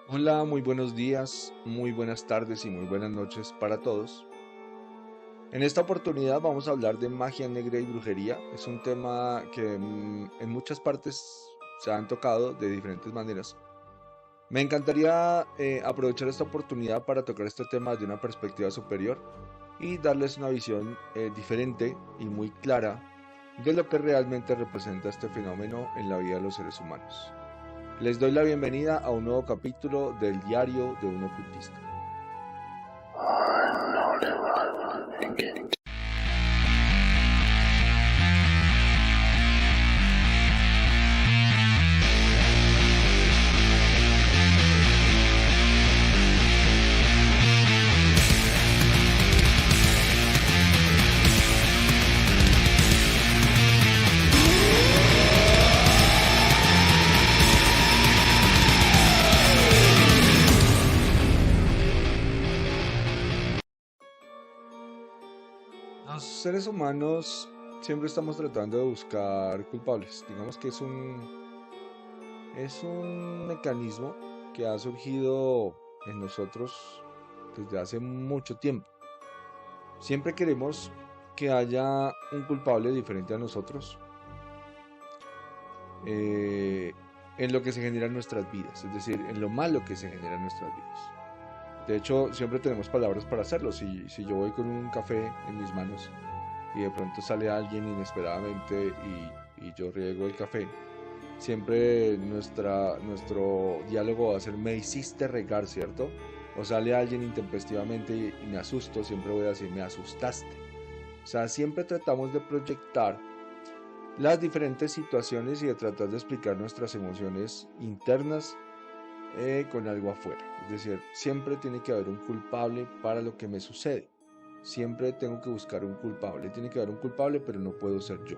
Hola, muy buenos días, muy buenas tardes y muy buenas noches para todos. En esta oportunidad vamos a hablar de magia negra y brujería. Es un tema que en muchas partes se han tocado de diferentes maneras. Me encantaría aprovechar esta oportunidad para tocar este tema desde una perspectiva superior y darles una visión diferente y muy clara de lo que realmente representa este fenómeno en la vida de los seres humanos. Les doy la bienvenida a un nuevo capítulo del Diario de un Ocultista. Los seres humanos siempre estamos tratando de buscar culpables. Digamos que es un mecanismo que ha surgido en nosotros desde hace mucho tiempo. Siempre queremos que haya un culpable diferente a nosotros eh, en lo que se genera en nuestras vidas, es decir, en lo malo que se genera en nuestras vidas. De hecho, siempre tenemos palabras para hacerlo. Si yo voy con un café en mis manos y de pronto sale alguien inesperadamente y yo riego el café, siempre nuestro diálogo va a ser me hiciste regar, ¿cierto? O sale alguien intempestivamente y me asusto, siempre voy a decir me asustaste. O sea, siempre tratamos de proyectar las diferentes situaciones y de tratar de explicar nuestras emociones internas con algo afuera. Es decir, siempre tiene que haber un culpable para lo que me sucede. Siempre tengo que buscar un culpable. Tiene que haber un culpable, pero no puedo ser yo.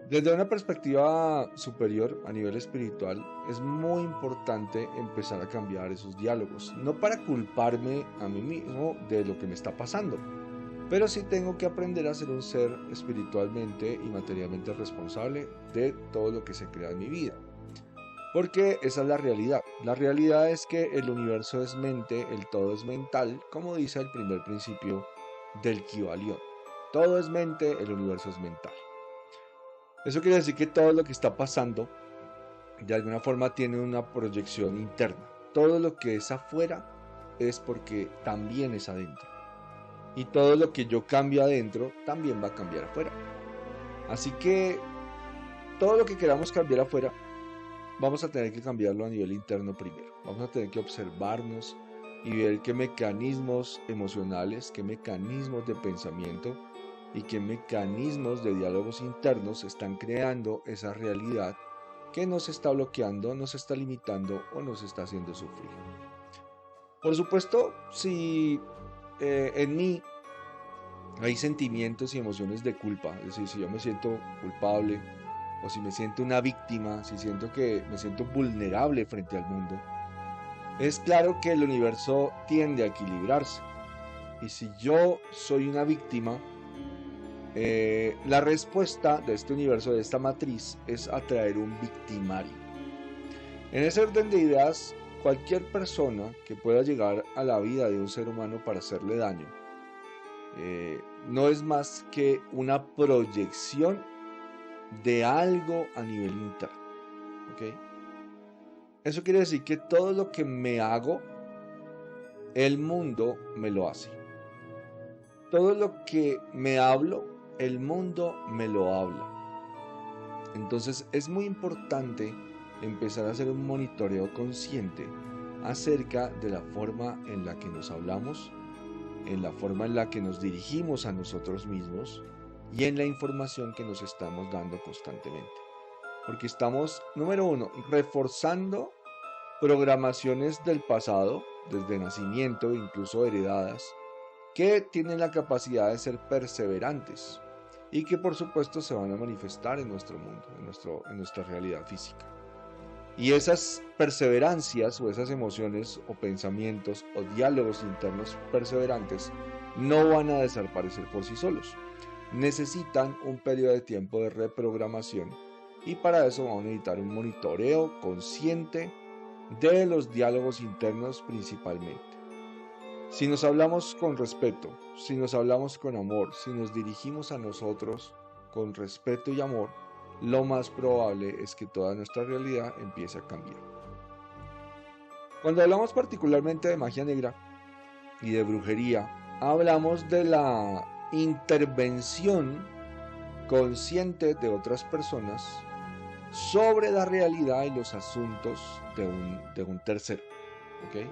Desde una perspectiva superior a nivel espiritual, es muy importante empezar a cambiar esos diálogos. No para culparme a mí mismo de lo que me está pasando, pero sí tengo que aprender a ser un ser espiritualmente y materialmente responsable de todo lo que se crea en mi vida. Porque esa es la realidad. La realidad es que el universo es mente, el todo es mental, como dice el primer principio del Kybalión. Todo es mente, el universo es mental. Eso quiere decir que todo lo que está pasando de alguna forma tiene una proyección interna. Todo lo que es afuera es porque también es adentro. Y todo lo que yo cambio adentro también va a cambiar afuera. Así que todo lo que queramos cambiar afuera, vamos a tener que cambiarlo a nivel interno primero. Vamos a tener que observarnos y ver qué mecanismos emocionales, qué mecanismos de pensamiento y qué mecanismos de diálogos internos están creando esa realidad que nos está bloqueando, nos está limitando o nos está haciendo sufrir. Por supuesto, si en mí hay sentimientos y emociones de culpa, es decir, si yo me siento culpable o si me siento una víctima, si siento que me siento vulnerable frente al mundo, es claro que el universo tiende a equilibrarse. Y si yo soy una víctima, la respuesta de este universo, de esta matriz, es atraer un victimario. En ese orden de ideas, cualquier persona que pueda llegar a la vida de un ser humano para hacerle daño, no es más que una proyección de algo a nivel interno. ¿Ok? Eso quiere decir que todo lo que me hago, el mundo me lo hace. Todo lo que me hablo, el mundo me lo habla. Entonces es muy importante empezar a hacer un monitoreo consciente acerca de la forma en la que nos hablamos, en la forma en la que nos dirigimos a nosotros mismos y en la información que nos estamos dando constantemente. Porque estamos, número uno, reforzando programaciones del pasado, desde nacimiento, incluso heredadas, que tienen la capacidad de ser perseverantes y que por supuesto se van a manifestar en nuestro mundo, en nuestra realidad física. Y esas perseverancias o esas emociones o pensamientos o diálogos internos perseverantes no van a desaparecer por sí solos. Necesitan un periodo de tiempo de reprogramación y para eso vamos a necesitar un monitoreo consciente de los diálogos internos principalmente. Si nos hablamos con respeto, si nos hablamos con amor, si nos dirigimos a nosotros con respeto y amor, lo más probable es que toda nuestra realidad empiece a cambiar. Cuando hablamos particularmente de magia negra y de brujería, hablamos de la intervención consciente de otras personas sobre la realidad y los asuntos de un tercero. ¿Okay?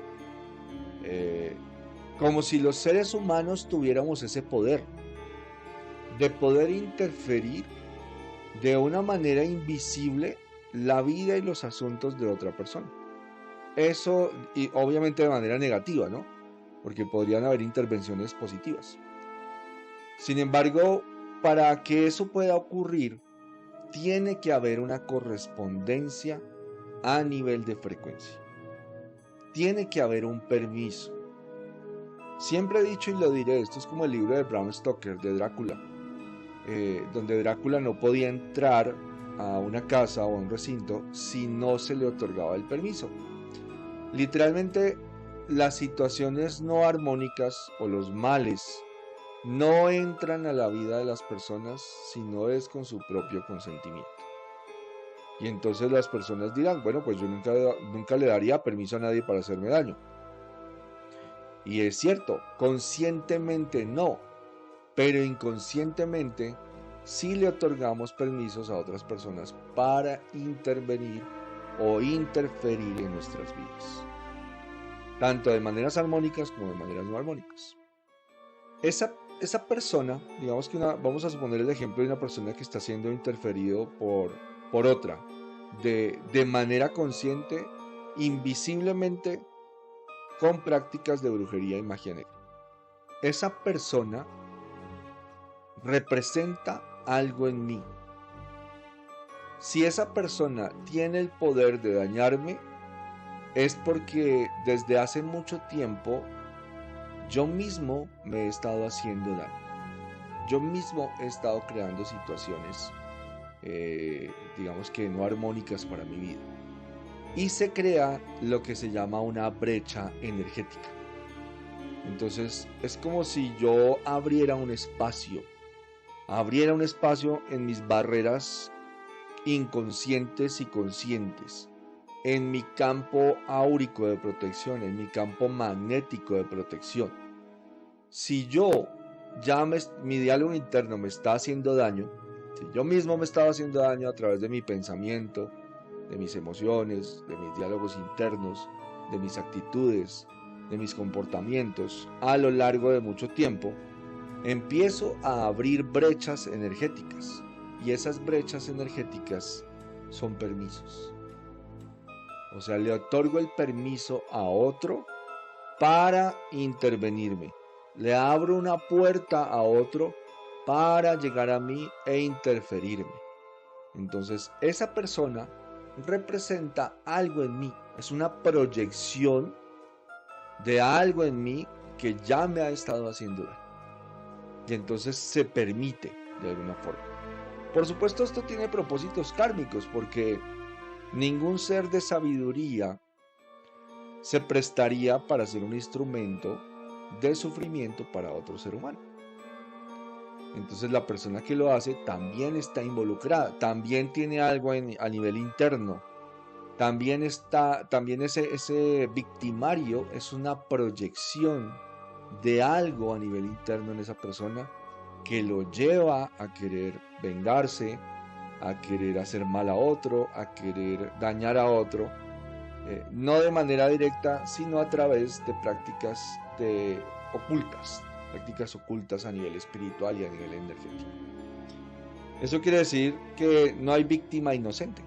Como si los seres humanos tuviéramos ese poder de poder interferir de una manera invisible la vida y los asuntos de otra persona. Eso, y obviamente de manera negativa, ¿no? Porque podrían haber intervenciones positivas. Sin embargo, para que eso pueda ocurrir, tiene que haber una correspondencia a nivel de frecuencia. Tiene que haber un permiso. Siempre he dicho y lo diré, esto es como el libro de Bram Stoker, de Drácula, donde Drácula no podía entrar a una casa o a un recinto si no se le otorgaba el permiso. Literalmente, las situaciones no armónicas o los males no entran a la vida de las personas si no es con su propio consentimiento. Y entonces las personas dirán, bueno, pues yo nunca le daría permiso a nadie para hacerme daño. Y es cierto, conscientemente no, pero inconscientemente sí le otorgamos permisos a otras personas para intervenir o interferir en nuestras vidas, tanto de maneras armónicas como de maneras no armónicas. Esa persona, digamos que vamos a suponer el ejemplo de una persona que está siendo interferido por otra, de manera consciente, invisiblemente, con prácticas de brujería y magia negra. Esa persona representa algo en mí. Si esa persona tiene el poder de dañarme, es porque desde hace mucho tiempo yo mismo me he estado haciendo daño. Yo mismo he estado creando situaciones, digamos que no armónicas para mi vida. Y se crea lo que se llama una brecha energética. Entonces es como si yo abriera un espacio en mis barreras inconscientes y conscientes, en mi campo áurico de protección, en mi campo magnético de protección. Si yo mi diálogo interno me está haciendo daño, si yo mismo me estaba haciendo daño a través de mi pensamiento, de mis emociones, de mis diálogos internos, de mis actitudes, de mis comportamientos a lo largo de mucho tiempo, empiezo a abrir brechas energéticas. Y esas brechas energéticas son permisos. O sea, le otorgo el permiso a otro para intervenirme. Le abro una puerta a otro para llegar a mí e interferirme. Entonces, esa persona representa algo en mí. Es una proyección de algo en mí que ya me ha estado haciendo daño. Y entonces se permite de alguna forma. Por supuesto, esto tiene propósitos kármicos, porque ningún ser de sabiduría se prestaría para ser un instrumento de sufrimiento para otro ser humano. Entonces la persona que lo hace también está involucrada, también tiene algo a nivel interno, también ese victimario es una proyección de algo a nivel interno en esa persona que lo lleva a querer vengarse, a querer hacer mal a otro, a querer dañar a otro, no de manera directa, sino a través de prácticas ocultas a nivel espiritual y a nivel energético. Eso quiere decir que no hay víctima inocente.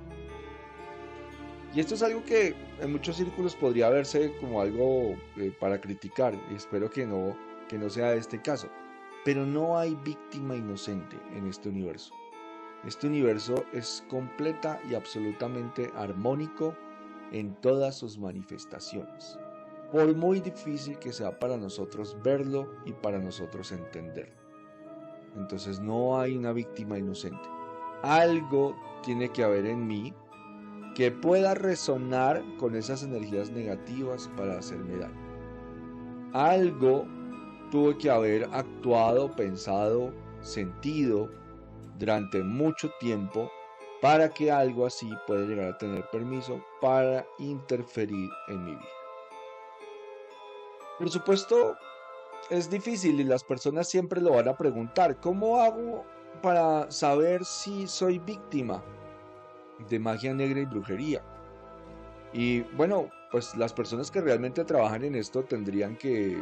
Y esto es algo que en muchos círculos podría verse como algo para criticar, y espero que no sea este caso. Pero no hay víctima inocente en este universo. Este universo es completa y absolutamente armónico en todas sus manifestaciones, por muy difícil que sea para nosotros verlo y para nosotros entenderlo. Entonces no hay una víctima inocente. Algo tiene que haber en mí que pueda resonar con esas energías negativas para hacerme daño. Algo tuve que haber actuado, pensado, sentido durante mucho tiempo para que algo así pueda llegar a tener permiso para interferir en mi vida. Por supuesto, es difícil y las personas siempre lo van a preguntar. ¿Cómo hago para saber si soy víctima de magia negra y brujería? Y bueno, pues las personas que realmente trabajan en esto tendrían que,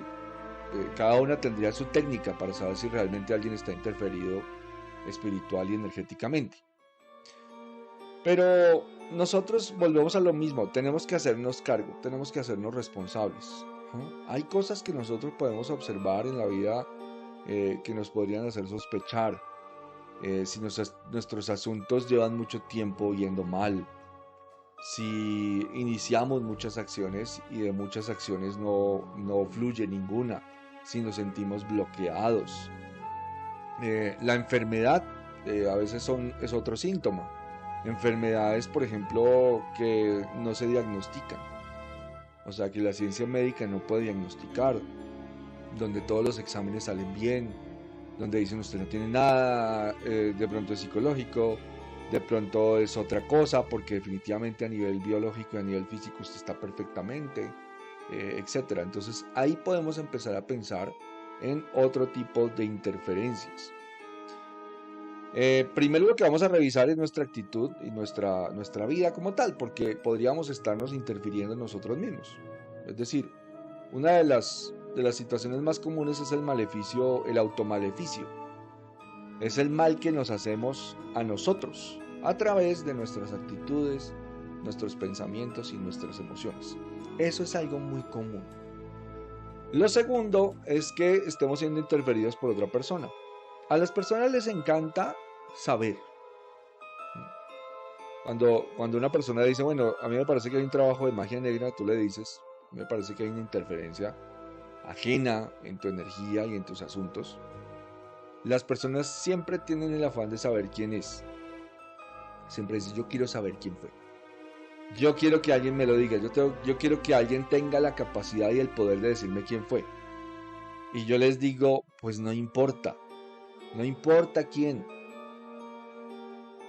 cada una tendría su técnica para saber si realmente alguien está interferido espiritual y energéticamente. Pero nosotros volvemos a lo mismo, tenemos que hacernos cargo, tenemos que hacernos responsables. Hay cosas que nosotros podemos observar en la vida que nos podrían hacer sospechar si nuestros asuntos llevan mucho tiempo yendo mal, si iniciamos muchas acciones y de muchas acciones no fluye ninguna, si nos sentimos bloqueados. La enfermedad a veces es otro síntoma. Enfermedades, por ejemplo, que no se diagnostican. O sea, que la ciencia médica no puede diagnosticar, donde todos los exámenes salen bien, donde dicen usted no tiene nada, de pronto es psicológico, de pronto es otra cosa, porque definitivamente a nivel biológico y a nivel físico usted está perfectamente, etcétera. Entonces ahí podemos empezar a pensar en otro tipo de interferencias. Primero lo que vamos a revisar es nuestra actitud y nuestra vida como tal, porque podríamos estarnos interfiriendo en nosotros mismos. Es decir, una de las situaciones más comunes es el maleficio, el automaleficio. Es el mal que nos hacemos a nosotros a través de nuestras actitudes, nuestros pensamientos y nuestras emociones. Eso es algo muy común. Lo segundo es que estemos siendo interferidos por otra persona. A las personas les encanta saber. Cuando una persona dice, bueno, a mí me parece que hay un trabajo de magia negra, tú le dices, me parece que hay una interferencia ajena en tu energía y en tus asuntos. Las personas siempre tienen el afán de saber quién es. Siempre dicen, yo quiero saber quién fue. Yo quiero que alguien me lo diga. Yo quiero que alguien tenga la capacidad y el poder de decirme quién fue. Y yo les digo, pues no importa. No importa quién.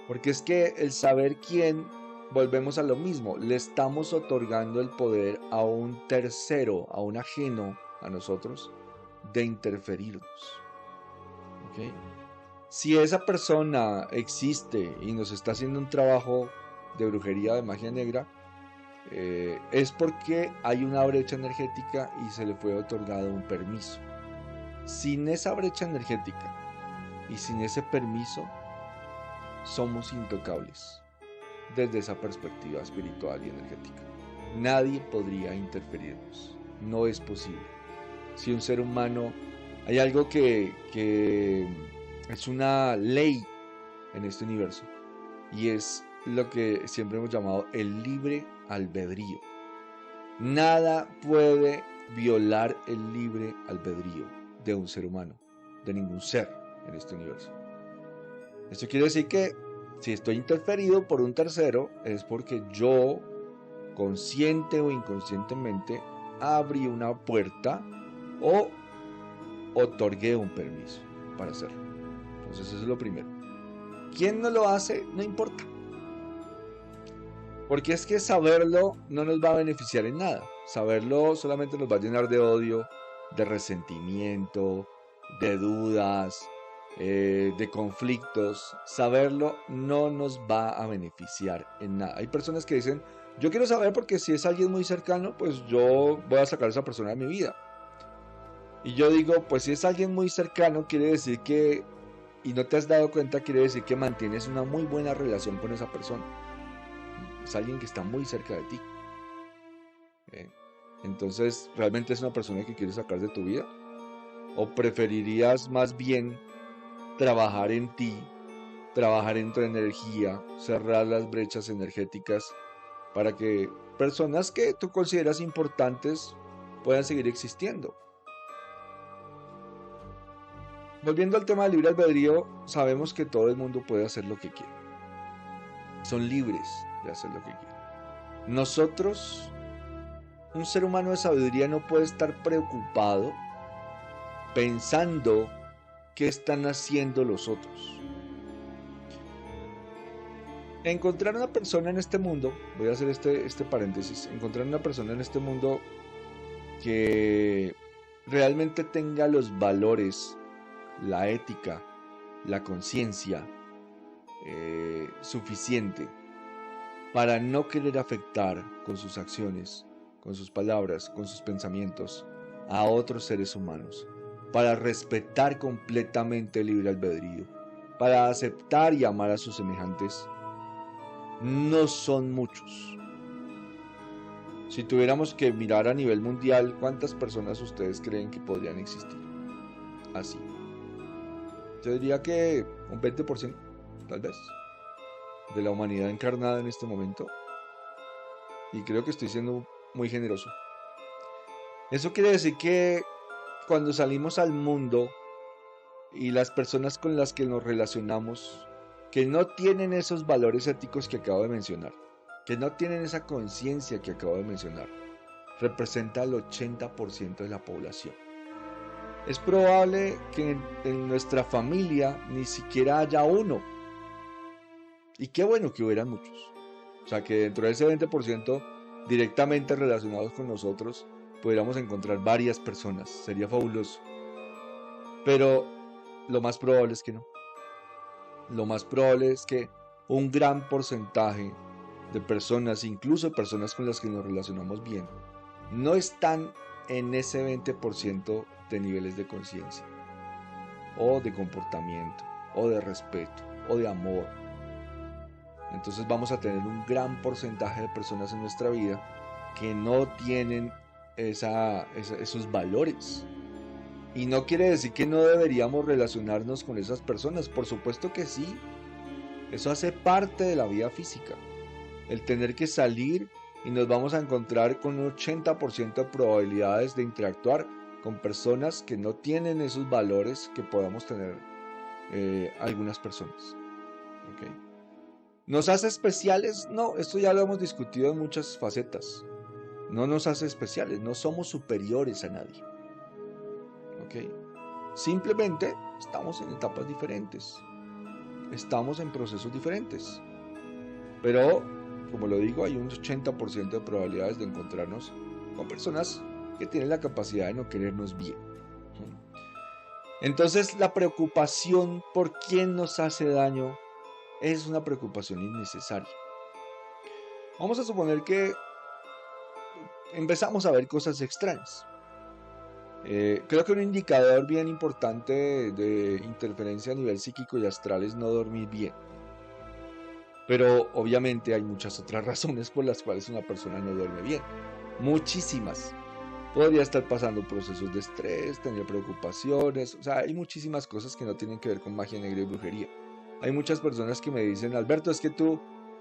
Porque es que el saber quién, volvemos a lo mismo. Le estamos otorgando el poder a un tercero, a un ajeno a nosotros, de interferirnos. ¿Okay? Si esa persona existe y nos está haciendo un trabajo de brujería, de magia negra, es porque hay una brecha energética y se le fue otorgado un permiso. Sin esa brecha energética y sin ese permiso, somos intocables desde esa perspectiva espiritual y energética. Nadie podría interferirnos. No es posible. Si un ser humano, hay algo que es una ley en este universo y es lo que siempre hemos llamado el libre albedrío. Nada puede violar el libre albedrío de un ser humano, de ningún ser en este universo. Esto quiere decir que si estoy interferido por un tercero es porque yo, consciente o inconscientemente, abrí una puerta o otorgué un permiso para hacerlo. Entonces eso es lo primero. ¿Quién no lo hace? No importa. Porque es que saberlo no nos va a beneficiar en nada. Saberlo solamente nos va a llenar de odio, de resentimiento, de dudas, de conflictos. Saberlo no nos va a beneficiar en nada. Hay personas que dicen, yo quiero saber porque si es alguien muy cercano, pues yo voy a sacar a esa persona de mi vida. Y yo digo, pues si es alguien muy cercano, quiere decir que, y no te has dado cuenta, quiere decir que mantienes una muy buena relación con esa persona. Es alguien que está muy cerca de ti. Entonces, ¿realmente es una persona que quieres sacar de tu vida? ¿O preferirías más bien trabajar en ti, trabajar en tu energía, cerrar las brechas energéticas para que personas que tú consideras importantes puedan seguir existiendo? Volviendo al tema del libre albedrío, sabemos que todo el mundo puede hacer lo que quiere. Son libres. de hacer lo que quiere. Nosotros, un ser humano de sabiduría no puede estar preocupado pensando qué están haciendo los otros. Encontrar una persona en este mundo, voy a hacer este paréntesis, encontrar una persona en este mundo que realmente tenga los valores, la ética, la conciencia suficiente para no querer afectar con sus acciones, con sus palabras, con sus pensamientos a otros seres humanos, para respetar completamente el libre albedrío, para aceptar y amar a sus semejantes, no son muchos. Si tuviéramos que mirar a nivel mundial, ¿cuántas personas ustedes creen que podrían existir así? Yo diría que un 20%, tal vez, de la humanidad encarnada en este momento. Y creo que estoy siendo muy generoso. Eso quiere decir que cuando salimos al mundo y las personas con las que nos relacionamos, que no tienen esos valores éticos que acabo de mencionar, que no tienen esa conciencia que acabo de mencionar, representa el 80% de la población. Es probable que en nuestra familia ni siquiera haya uno. Y qué bueno que hubieran muchos. O sea, que dentro de ese 20% directamente relacionados con nosotros, pudiéramos encontrar varias personas. Sería fabuloso. Pero lo más probable es que no. Lo más probable es que un gran porcentaje de personas, incluso personas con las que nos relacionamos bien, no están en ese 20% de niveles de conciencia, o de comportamiento, o de respeto, o de amor. Entonces vamos a tener un gran porcentaje de personas en nuestra vida que no tienen esos valores. Y no quiere decir que no deberíamos relacionarnos con esas personas. Por supuesto que sí. Eso hace parte de la vida física. El tener que salir y nos vamos a encontrar con un 80% de probabilidades de interactuar con personas que no tienen esos valores que podamos tener algunas personas. ¿Okay? ¿Nos hace especiales? No, esto ya lo hemos discutido en muchas facetas. No nos hace especiales, no somos superiores a nadie. ¿Ok? Simplemente estamos en etapas diferentes. Estamos en procesos diferentes. Pero, como lo digo, hay un 80% de probabilidades de encontrarnos con personas que tienen la capacidad de no querernos bien. Entonces, la preocupación por quién nos hace daño es una preocupación innecesaria. Vamos a suponer que empezamos a ver cosas extrañas. Creo que un indicador bien importante de interferencia a nivel psíquico y astral es no dormir bien. Pero obviamente hay muchas otras razones por las cuales una persona no duerme bien. Muchísimas. Podría estar pasando procesos de estrés, tener preocupaciones. O sea, hay muchísimas cosas que no tienen que ver con magia negra y brujería. Hay muchas personas que me dicen, Alberto, es que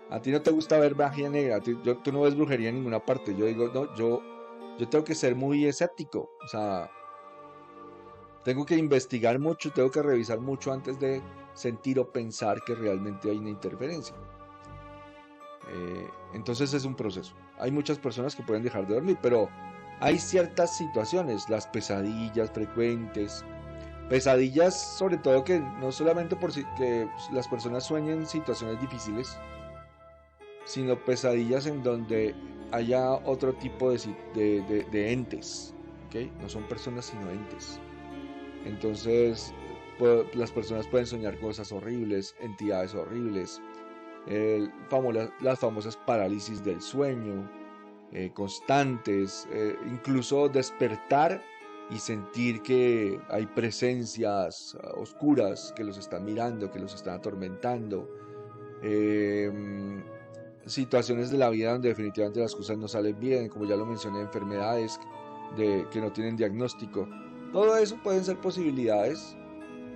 a ti no te gusta ver magia negra, tú no ves brujería en ninguna parte. Yo digo, no, yo tengo que ser muy escéptico. O sea, tengo que investigar mucho, tengo que revisar mucho antes de sentir o pensar que realmente hay una interferencia. Entonces es un proceso. Hay muchas personas que pueden dejar de dormir, pero hay ciertas situaciones, las pesadillas frecuentes, pesadillas sobre todo que no solamente por que las personas sueñen situaciones difíciles, sino pesadillas en donde haya otro tipo de entes, ¿okay? No son personas sino entes. Entonces las personas pueden soñar cosas horribles, entidades horribles, las famosas parálisis del sueño, constantes, incluso despertar y sentir que hay presencias oscuras que los están mirando, que los están atormentando, situaciones de la vida donde definitivamente las cosas no salen bien, como ya lo mencioné, enfermedades que no tienen diagnóstico. Todo eso pueden ser posibilidades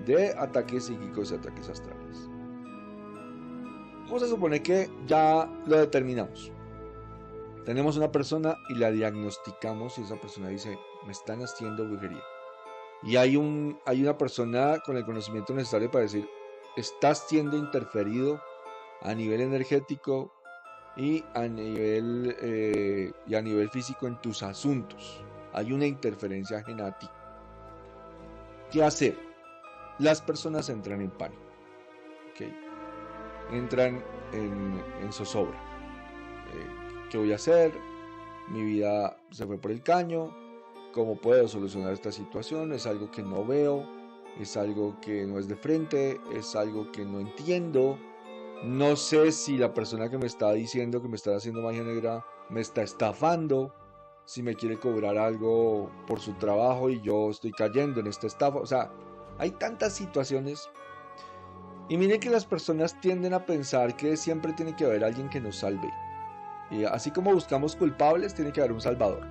de ataques psíquicos y ataques astrales. Vamos a suponer que ya lo determinamos. Tenemos una persona y la diagnosticamos y esa persona dice, me están haciendo brujería. Y hay una persona con el conocimiento necesario para decir, estás siendo interferido a nivel energético y a nivel físico en tus asuntos. Hay una interferencia ajena a ti. ¿Qué hacer? Las personas entran en pánico, ¿ok? Entran en zozobra. ¿Qué voy a hacer? Mi vida se fue por el caño. ¿Cómo puedo solucionar esta situación? Es algo que no veo, es algo que no es de frente, es algo que no entiendo. No sé si la persona que me está diciendo que me está haciendo magia negra me está estafando, si me quiere cobrar algo por su trabajo y yo estoy cayendo en esta estafa. O sea, hay tantas situaciones. Y miren que las personas tienden a pensar que siempre tiene que haber alguien que nos salve. Y así como buscamos culpables, tiene que haber un salvador.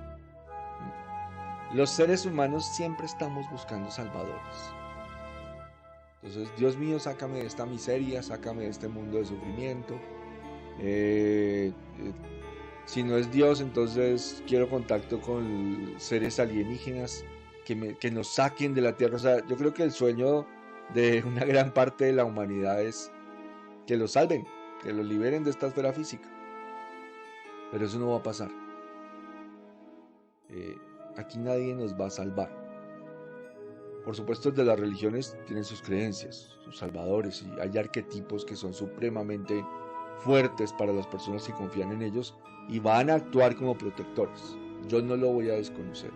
Los seres humanos siempre estamos buscando salvadores. Entonces, Dios mío, sácame de esta miseria, sácame de este mundo de sufrimiento. Si no es Dios, entonces quiero contacto con seres alienígenas que nos saquen de la tierra. O sea, yo creo que el sueño de una gran parte de la humanidad es que los salven, que los liberen de esta esfera física. Pero eso no va a pasar. Aquí nadie nos va a salvar. Por supuesto, de las religiones tienen sus creencias, sus salvadores, y hay arquetipos que son supremamente fuertes para las personas que confían en ellos y van a actuar como protectores. Yo no lo voy a desconocer,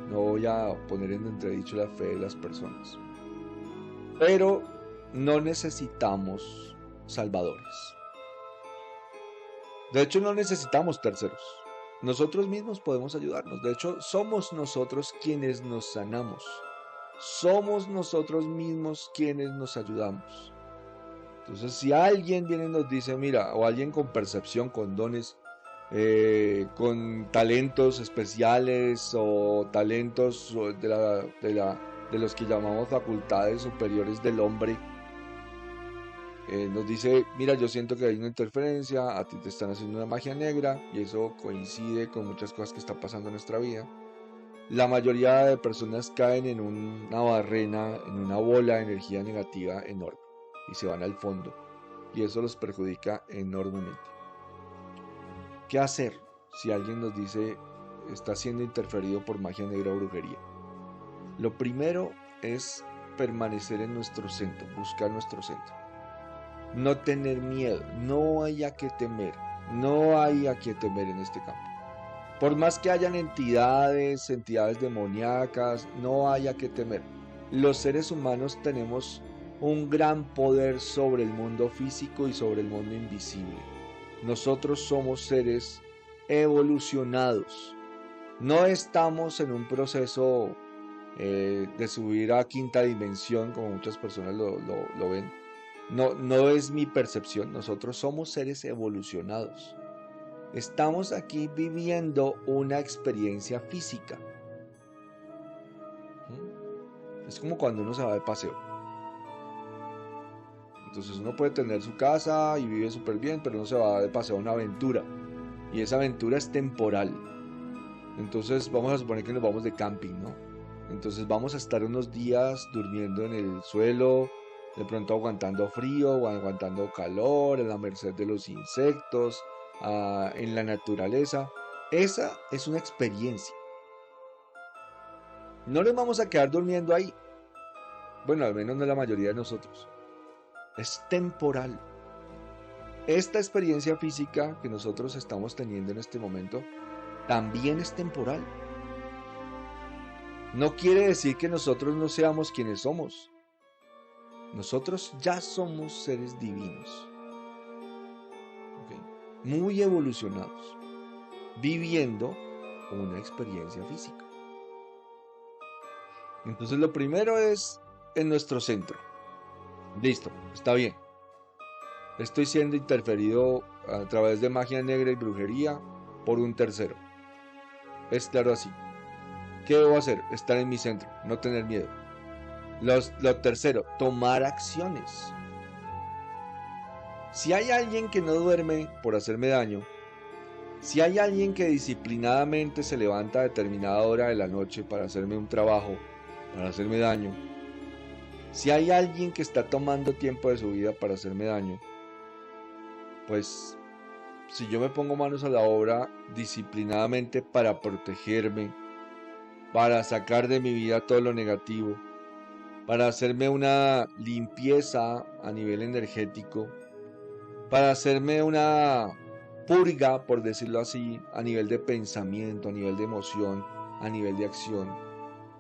no voy a poner en entredicho la fe de las personas. Pero no necesitamos salvadores. De hecho, no necesitamos terceros. Nosotros mismos podemos ayudarnos. De hecho, somos nosotros quienes nos sanamos. Somos nosotros mismos quienes nos ayudamos. Entonces, si alguien viene y nos dice, mira, o alguien con percepción, con dones, con talentos especiales o talentos de los que llamamos facultades superiores del hombre, nos dice, mira, yo siento que hay una interferencia, a ti te están haciendo una magia negra, y eso coincide con muchas cosas que están pasando en nuestra vida. La mayoría de personas caen en una barrena, en una bola de energía negativa enorme, y se van al fondo, y eso los perjudica enormemente. ¿Qué hacer si alguien nos dice está siendo interferido por magia negra o brujería? Lo primero es permanecer en nuestro centro, buscar nuestro centro. No tener miedo, no hay a qué temer, no hay a qué temer en este campo. Por más que hayan entidades demoníacas, no hay a qué temer. Los seres humanos tenemos un gran poder sobre el mundo físico y sobre el mundo invisible. Nosotros somos seres evolucionados. No estamos en un proceso de subir a quinta dimensión, como muchas personas lo ven. No es mi percepción. Nosotros somos seres evolucionados. Estamos aquí viviendo una experiencia física. Es como cuando uno se va de paseo. Entonces uno puede tener su casa y vive súper bien, pero uno se va de paseo a una aventura. Y esa aventura es temporal. Entonces vamos a suponer que nos vamos de camping, ¿no? Entonces vamos a estar unos días durmiendo en el suelo, de pronto aguantando frío o aguantando calor, a la merced de los insectos, en la naturaleza. Esa es una experiencia. No nos vamos a quedar durmiendo ahí. Bueno, al menos no la mayoría de nosotros. Es temporal. Esta experiencia física que nosotros estamos teniendo en este momento también es temporal. No quiere decir que nosotros no seamos quienes somos. Nosotros ya somos seres divinos, ¿okay? Muy evolucionados, viviendo una experiencia física. Entonces lo primero es en nuestro centro. Listo, está bien. Estoy siendo interferido a través de magia negra y brujería por un tercero. Es claro así. ¿Qué debo hacer? Estar en mi centro, no tener miedo. Lo tercero, tomar acciones. Si hay alguien que no duerme por hacerme daño, si hay alguien que disciplinadamente se levanta a determinada hora de la noche para hacerme un trabajo, para hacerme daño, si hay alguien que está tomando tiempo de su vida para hacerme daño, pues si yo me pongo manos a la obra disciplinadamente para protegerme, para sacar de mi vida todo lo negativo, para hacerme una limpieza a nivel energético, para hacerme una purga, por decirlo así, a nivel de pensamiento, a nivel de emoción, a nivel de acción.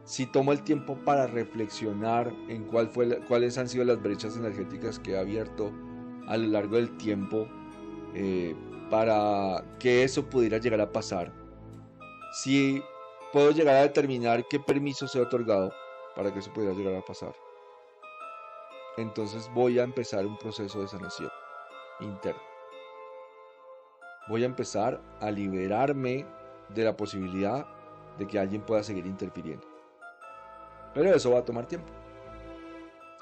Si tomo el tiempo para reflexionar en cuáles han sido las brechas energéticas que he abierto a lo largo del tiempo, eh, para que eso pudiera llegar a pasar, si puedo llegar a determinar qué permiso se ha otorgado para que eso pudiera llegar a pasar, entonces voy a empezar un proceso de sanación interno. Voy a empezar a liberarme de la posibilidad de que alguien pueda seguir interfiriendo. Pero eso va a tomar tiempo.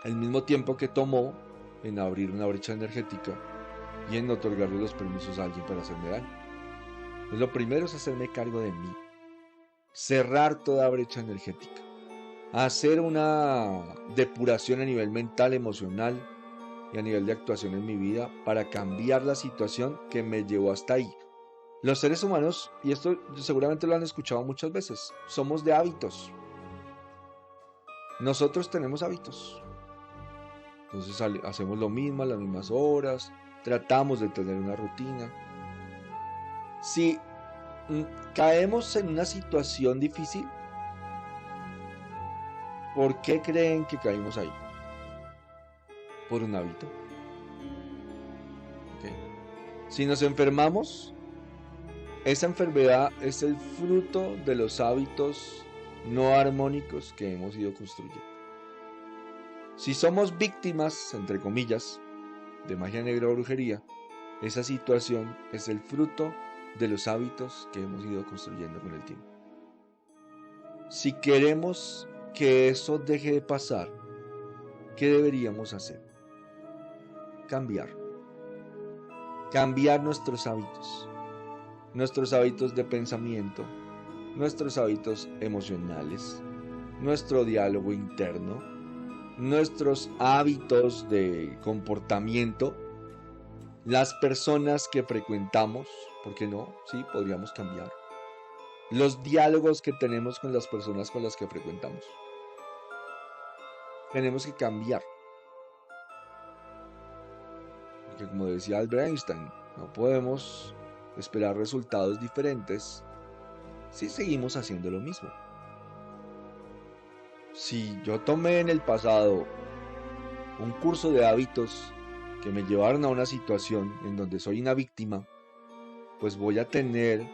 El mismo tiempo que tomó en abrir una brecha energética y en otorgarle los permisos a alguien para hacerme daño. Entonces, lo primero es hacerme cargo de mí. Cerrar toda brecha energética. Hacer una depuración a nivel mental, emocional y a nivel de actuación en mi vida para cambiar la situación que me llevó hasta ahí. Los seres humanos, y esto seguramente lo han escuchado muchas veces, somos de hábitos. Nosotros tenemos hábitos. Entonces hacemos lo mismo a las mismas horas, tratamos de tener una rutina. Si caemos en una situación difícil, ¿por qué creen que caímos ahí? Por un hábito. ¿Okay? Si nos enfermamos, esa enfermedad es el fruto de los hábitos no armónicos que hemos ido construyendo. Si somos víctimas, entre comillas, de magia negra o brujería, esa situación es el fruto de los hábitos que hemos ido construyendo con el tiempo. Si queremos que eso deje de pasar, ¿qué deberíamos hacer? Cambiar. Cambiar nuestros hábitos de pensamiento, nuestros hábitos emocionales, nuestro diálogo interno, nuestros hábitos de comportamiento, las personas que frecuentamos, ¿por qué no? Sí, podríamos cambiar. Los diálogos que tenemos con las personas con las que frecuentamos. Tenemos que cambiar. Porque como decía Albert Einstein, no podemos esperar resultados diferentes si seguimos haciendo lo mismo. Si yo tomé en el pasado un curso de hábitos que me llevaron a una situación en donde soy una víctima, pues voy a tener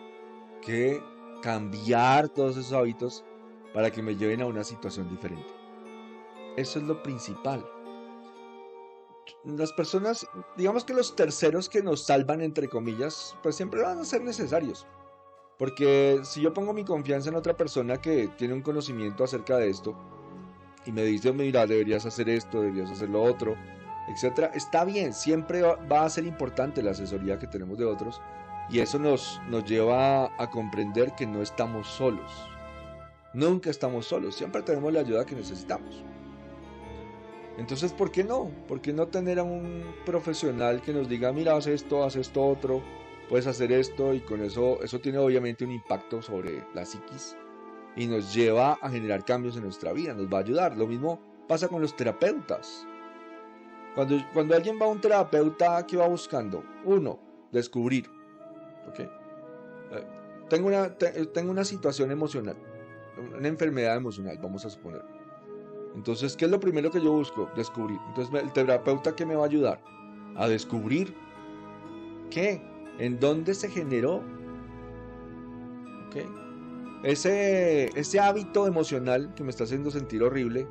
que cambiar todos esos hábitos para que me lleven a una situación diferente. Eso es lo principal. Las personas, digamos que los terceros que nos salvan, entre comillas, pues siempre van a ser necesarios. Porque si yo pongo mi confianza en otra persona que tiene un conocimiento acerca de esto y me dice, mira, deberías hacer esto, deberías hacer lo otro, etcétera, está bien, siempre va a ser importante la asesoría que tenemos de otros, y eso nos lleva a comprender que no estamos solos. Nunca estamos solos, siempre tenemos la ayuda que necesitamos. Entonces, ¿por qué no? ¿Por qué no tener a un profesional que nos diga, mira, haz esto otro, puedes hacer esto? Y con eso tiene obviamente un impacto sobre la psiquis y nos lleva a generar cambios en nuestra vida, nos va a ayudar. Lo mismo pasa con los terapeutas. Cuando alguien va a un terapeuta, ¿qué va buscando? Uno, descubrir. ¿Okay? Tengo una situación emocional, una enfermedad emocional, vamos a suponer. Entonces, ¿qué es lo primero que yo busco? Descubrir. Entonces, el terapeuta, ¿qué me va a ayudar? A descubrir qué, en dónde se generó. ¿Okay? Ese hábito emocional que me está haciendo sentir horrible,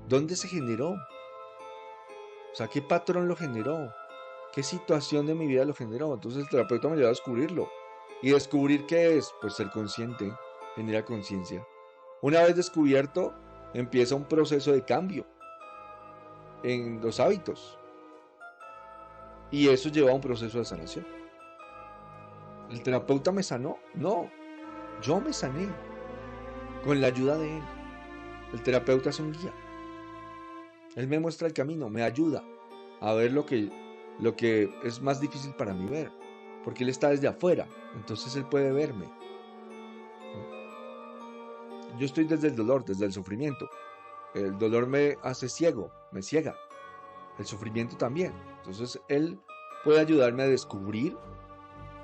¿dónde se generó? O sea, ¿qué patrón lo generó? ¿Qué situación de mi vida lo generó? Entonces el terapeuta me ayuda a descubrirlo. ¿Y descubrir qué es? Pues ser consciente, genera conciencia. Una vez descubierto, empieza un proceso de cambio en los hábitos. Y eso lleva a un proceso de sanación. ¿El terapeuta me sanó? No, yo me sané con la ayuda de él. El terapeuta es un guía. Él me muestra el camino, me ayuda a ver lo que es más difícil para mí ver. porque él está desde afuera, entonces él puede verme. Yo estoy desde el dolor, desde el sufrimiento. El dolor me hace ciego, me ciega. El sufrimiento también. Entonces él puede ayudarme a descubrir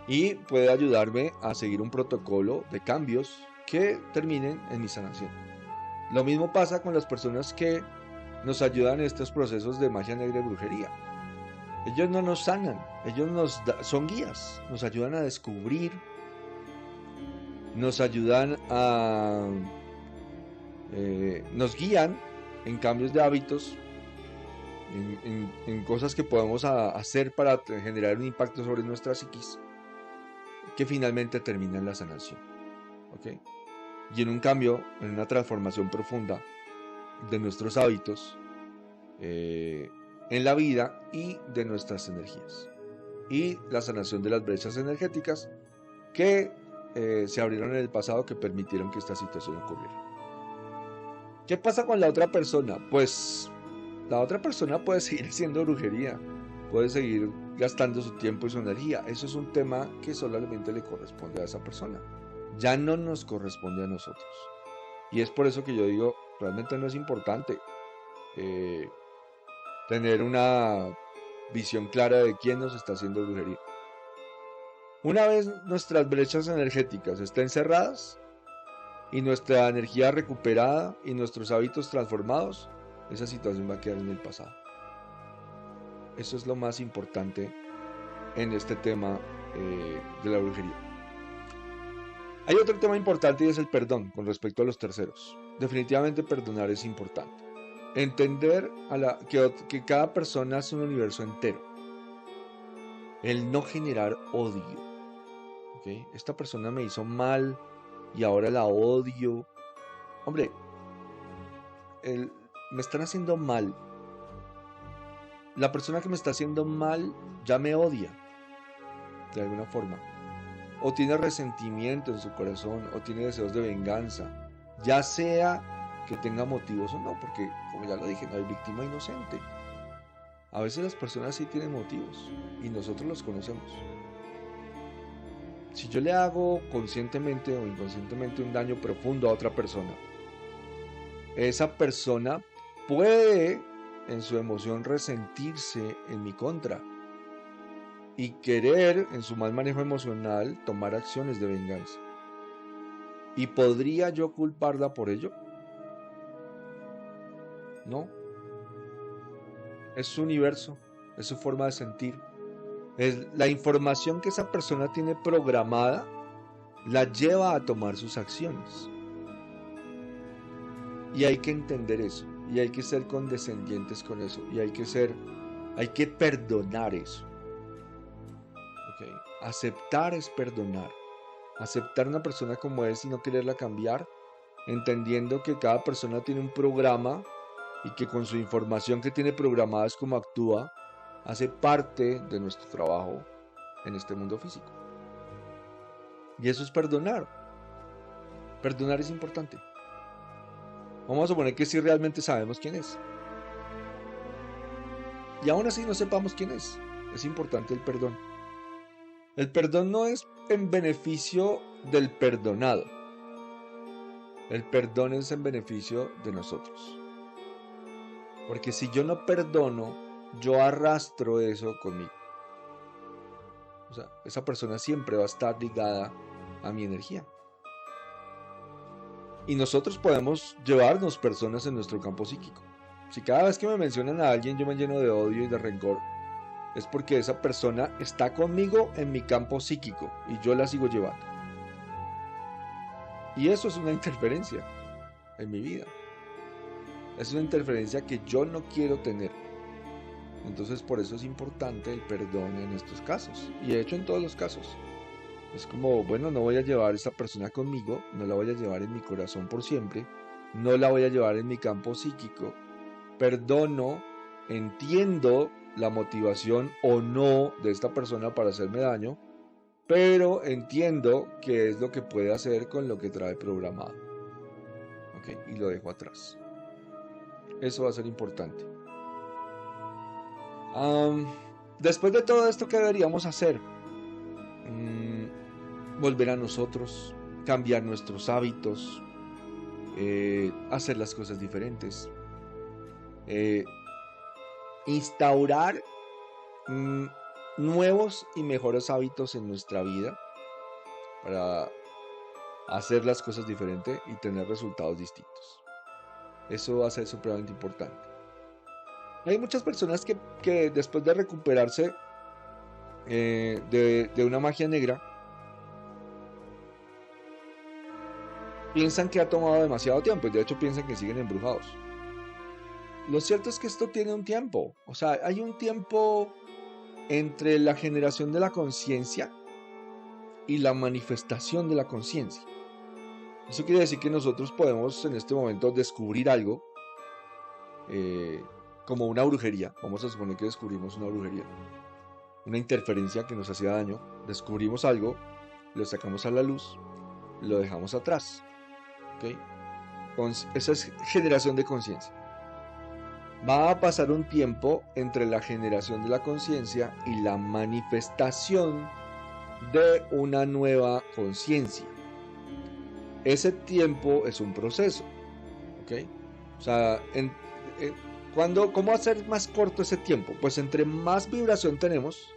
y puede ayudarme a seguir un protocolo de cambios que terminen en mi sanación. Lo mismo pasa con las personas que nos ayudan en estos procesos de magia negra y brujería. Ellos no nos sanan, ellos son guías, nos ayudan a descubrir, nos ayudan a... nos guían en cambios de hábitos, en cosas que podemos hacer para generar un impacto sobre nuestra psiquis, que finalmente termina en la sanación. ¿Ok? Y en un cambio, en una transformación profunda de nuestros hábitos, en la vida y de nuestras energías. Y la sanación de las brechas energéticas que se abrieron en el pasado que permitieron que esta situación ocurriera. ¿Qué pasa con la otra persona? Pues la otra persona puede seguir haciendo brujería, puede seguir gastando su tiempo y su energía. Eso es un tema que solamente le corresponde a esa persona. Ya no nos corresponde a nosotros. Y es por eso que yo digo, realmente no es importante tener una visión clara de quién nos está haciendo brujería. Una vez nuestras brechas energéticas estén cerradas y nuestra energía recuperada y nuestros hábitos transformados, esa situación va a quedar en el pasado. Eso es lo más importante en este tema de la brujería. Hay otro tema importante y es el perdón con respecto a los terceros. Definitivamente perdonar es importante. Entender que cada persona es un universo entero. El no generar odio. ¿Okay? Esta persona me hizo mal y ahora la odio. Hombre, me están haciendo mal. La persona que me está haciendo mal ya me odia, de alguna forma. O tiene resentimiento en su corazón, o tiene deseos de venganza. Ya sea que tenga motivos o no, porque como ya lo dije, no hay víctima inocente. A veces las personas sí tienen motivos y nosotros los conocemos. Si yo le hago conscientemente o inconscientemente un daño profundo a otra persona, esa persona puede en su emoción resentirse en mi contra y querer en su mal manejo emocional tomar acciones de venganza. ¿Y podría yo culparla por ello? No. Es su universo, es su forma de sentir. Es la información que esa persona tiene programada, la lleva a tomar sus acciones. Y hay que entender eso, y hay que ser condescendientes con eso, y hay que perdonar eso. ¿Okay? Aceptar es perdonar. Aceptar a una persona como es y no quererla cambiar, entendiendo que cada persona tiene un programa y que con su información que tiene programada es como actúa, hace parte de nuestro trabajo en este mundo físico. Y eso es perdonar. Perdonar es importante. Vamos a suponer que sí realmente sabemos quién es. Y aún así no sepamos quién es. Es importante el perdón. El perdón no es en beneficio del perdonado. El perdón es en beneficio de nosotros. Porque si yo no perdono, yo arrastro eso conmigo. O sea, esa persona siempre va a estar ligada a mi energía. Y nosotros podemos llevarnos personas en nuestro campo psíquico. Si cada vez que me mencionan a alguien yo me lleno de odio y de rencor, es porque esa persona está conmigo en mi campo psíquico y yo la sigo llevando. Y eso es una interferencia en mi vida. Es una interferencia que yo no quiero tener. Entonces por eso es importante el perdón en estos casos. Y de hecho en todos los casos. Es como, bueno, no voy a llevar a esta persona conmigo, no la voy a llevar en mi corazón por siempre, no la voy a llevar en mi campo psíquico. Perdono, entiendo la motivación o no de esta persona para hacerme daño, pero entiendo qué es lo que puede hacer con lo que trae programado. ¿Ok? Y lo dejo atrás. Eso va a ser importante. Después de todo esto, ¿qué deberíamos hacer? volver a nosotros, cambiar nuestros hábitos, hacer las cosas diferentes, instaurar nuevos y mejores hábitos en nuestra vida para hacer las cosas diferentes y tener resultados distintos. Eso va a ser supremamente importante. Hay muchas personas que después de recuperarse de una magia negra, piensan que ha tomado demasiado tiempo y de hecho piensan que siguen embrujados. Lo cierto es que esto tiene un tiempo. O sea, hay un tiempo entre la generación de la conciencia y la manifestación de la conciencia. Eso quiere decir que nosotros podemos en este momento descubrir algo como una brujería. Vamos a suponer que descubrimos una brujería, una interferencia que nos hacía daño. Descubrimos algo, lo sacamos a la luz, lo dejamos atrás. ¿Okay? Esa es generación de conciencia. Va a pasar un tiempo entre la generación de la conciencia y la manifestación de una nueva conciencia. Ese tiempo es un proceso. ¿Okay? O sea, ¿cómo hacer más corto ese tiempo? Pues entre más vibración tenemos,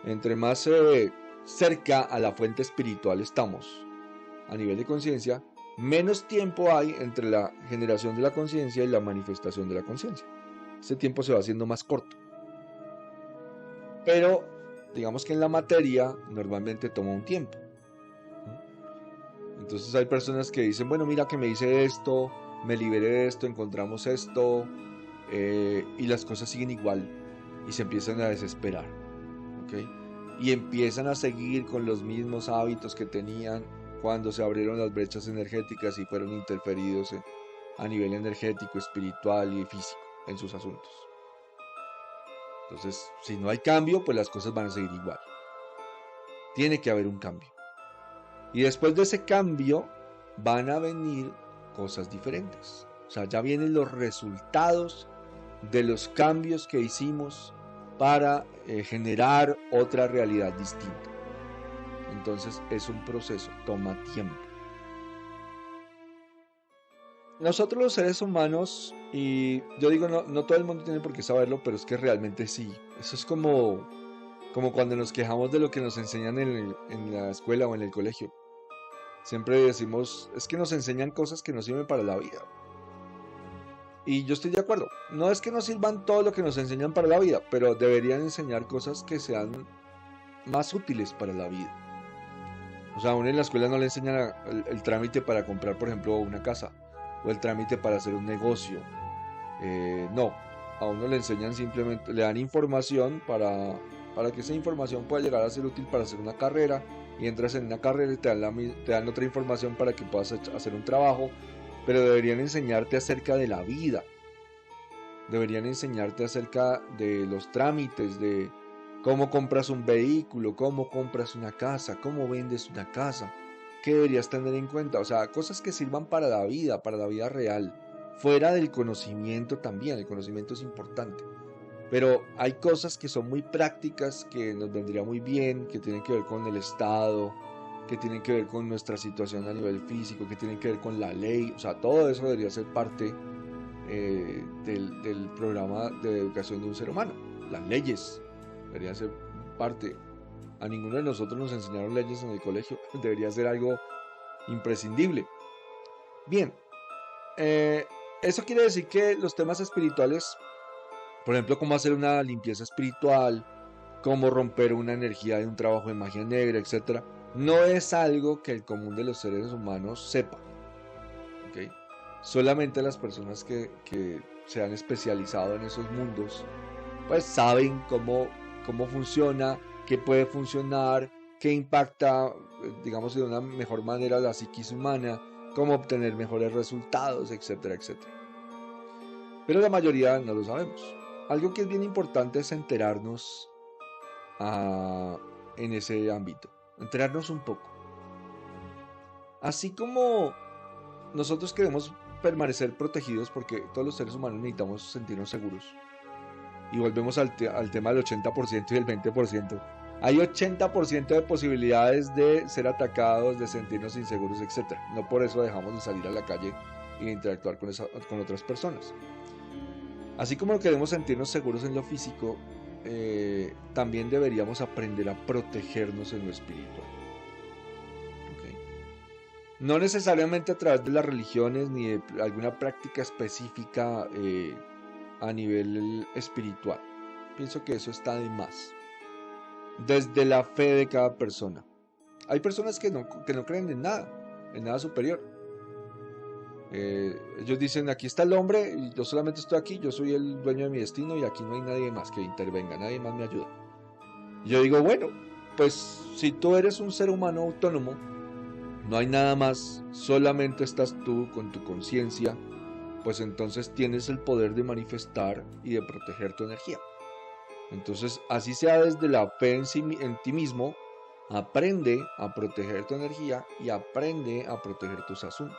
entre más cerca a la fuente espiritual estamos a nivel de conciencia, menos tiempo hay entre la generación de la conciencia y la manifestación de la conciencia. Ese tiempo se va haciendo más corto. Pero digamos que en la materia normalmente toma un tiempo. Entonces hay personas que dicen, bueno, mira que me hice esto, me liberé de esto, encontramos esto, y las cosas siguen igual y se empiezan a desesperar. ¿Okay? Y empiezan a seguir con los mismos hábitos que tenían cuando se abrieron las brechas energéticas y fueron interferidos a nivel energético, espiritual y físico en sus asuntos. Entonces, si no hay cambio, pues las cosas van a seguir igual. Tiene que haber un cambio. Y después de ese cambio van a venir cosas diferentes. O sea, ya vienen los resultados de los cambios que hicimos para generar otra realidad distinta. Entonces es un proceso, toma tiempo. Nosotros los seres humanos, y yo digo, no todo el mundo tiene por qué saberlo, pero es que realmente sí. Eso es como cuando nos quejamos de lo que nos enseñan en la escuela o en el colegio. Siempre decimos, es que nos enseñan cosas que no sirven para la vida. Y yo estoy de acuerdo. No es que nos sirvan todo lo que nos enseñan para la vida, pero deberían enseñar cosas que sean más útiles para la vida. O sea, a uno en la escuela no le enseñan el trámite para comprar, por ejemplo, una casa, o el trámite para hacer un negocio. No, a uno le enseñan simplemente, le dan información para que esa información pueda llegar a ser útil para hacer una carrera, y entras en una carrera y te dan otra información para que puedas hacer un trabajo, pero deberían enseñarte acerca de la vida. Deberían enseñarte acerca de los trámites, de cómo compras un vehículo, cómo compras una casa, cómo vendes una casa, qué deberías tener en cuenta. O sea, cosas que sirvan para la vida real. Fuera del conocimiento también, el conocimiento es importante. Pero hay cosas que son muy prácticas, que nos vendría muy bien, que tienen que ver con el Estado, que tienen que ver con nuestra situación a nivel físico, que tienen que ver con la ley. O sea, todo eso debería ser parte del programa de educación de un ser humano. Las leyes deberían ser parte. A ninguno de nosotros nos enseñaron leyes en el colegio. Debería ser algo imprescindible. Bien, eso quiere decir que los temas espirituales, por ejemplo, cómo hacer una limpieza espiritual, cómo romper una energía de un trabajo de magia negra, etc., no es algo que el común de los seres humanos sepa. ¿Okay? Solamente las personas que se han especializado en esos mundos, pues saben cómo funciona, qué puede funcionar, qué impacta, digamos, de una mejor manera la psiquis humana, cómo obtener mejores resultados, etcétera, etcétera. Pero la mayoría no lo sabemos. Algo que es bien importante es enterarnos en ese ámbito, enterarnos un poco. Así como nosotros queremos permanecer protegidos, porque todos los seres humanos necesitamos sentirnos seguros, y volvemos al tema del 80% y del 20%. Hay 80% de posibilidades de ser atacados, de sentirnos inseguros, etc. No por eso dejamos de salir a la calle e interactuar con otras personas. Así como queremos sentirnos seguros en lo físico, también deberíamos aprender a protegernos en lo espiritual. ¿Okay? No necesariamente a través de las religiones ni de alguna práctica específica a nivel espiritual. Pienso que eso está de más. Desde la fe de cada persona. Hay personas que no creen en nada superior. Ellos dicen, aquí está el hombre y yo solamente estoy aquí, yo soy el dueño de mi destino y aquí no hay nadie más que intervenga, nadie más me ayuda. Y yo digo, bueno, pues si tú eres un ser humano autónomo, no hay nada más, solamente estás tú con tu conciencia, pues entonces tienes el poder de manifestar y de proteger tu energía. Entonces, así sea desde la fe en ti mismo, aprende a proteger tu energía y aprende a proteger tus asuntos.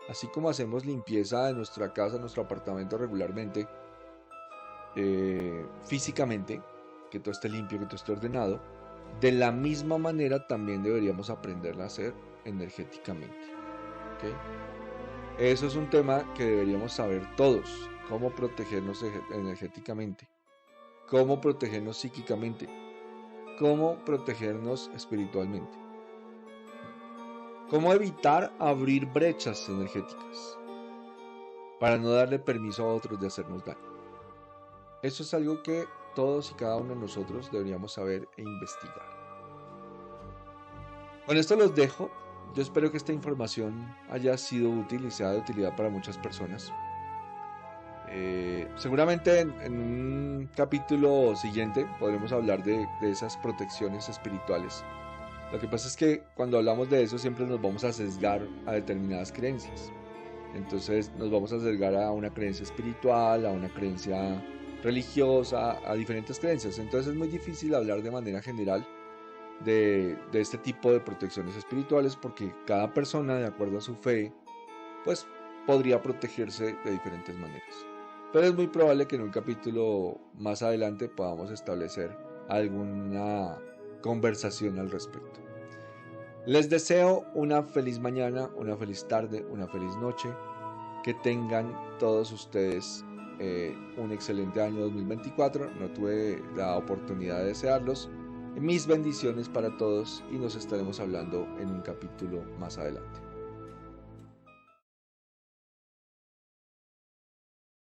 Así como hacemos limpieza de nuestra casa, nuestro apartamento regularmente, físicamente, que todo esté limpio, que todo esté ordenado, de la misma manera también deberíamos aprender a hacer energéticamente. ¿Okay? Eso es un tema que deberíamos saber todos, cómo protegernos energéticamente, cómo protegernos psíquicamente, cómo protegernos espiritualmente, cómo evitar abrir brechas energéticas para no darle permiso a otros de hacernos daño. Eso es algo que todos y cada uno de nosotros deberíamos saber e investigar. Con esto los dejo. Yo espero que esta información haya sido útil y sea de utilidad para muchas personas. Seguramente en un capítulo siguiente podremos hablar de esas protecciones espirituales. Lo que pasa es que cuando hablamos de eso siempre nos vamos a sesgar a determinadas creencias. Entonces nos vamos a sesgar a una creencia espiritual, a una creencia religiosa, a diferentes creencias. Entonces es muy difícil hablar de manera general de este tipo de protecciones espirituales porque cada persona, de acuerdo a su fe, pues podría protegerse de diferentes maneras. Pero es muy probable que en un capítulo más adelante podamos establecer alguna conversación al respecto. Les deseo una feliz mañana, una feliz tarde, una feliz noche. Que tengan todos ustedes un excelente año 2024. No tuve la oportunidad de desearlos. Mis bendiciones para todos y nos estaremos hablando en un capítulo más adelante.